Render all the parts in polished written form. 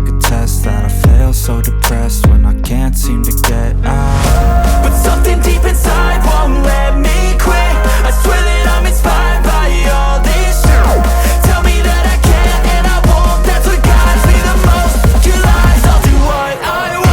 like a test that I fail, so depressed when I can't seem to get out. But something deep inside won't let me quit. I swear that I'm inspired by all this shit. Tell me that I can't and I won't. That's what guides me the most. Your lies, I'll do what I want.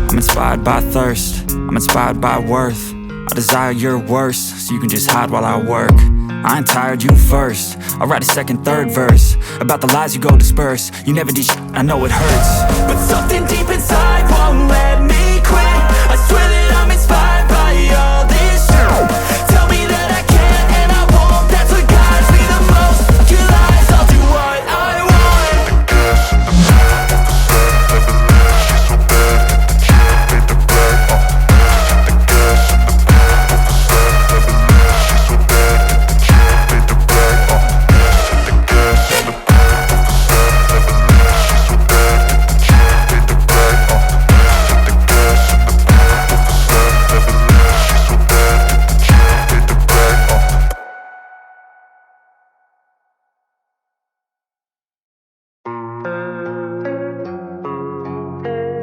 I'm inspired by thirst, I'm inspired by worth. I desire your worst, so you can just hide while I work. I ain't tired, you first. I'll write a second, third verse about the lies you go disperse. You never did shit, I know it hurts. But something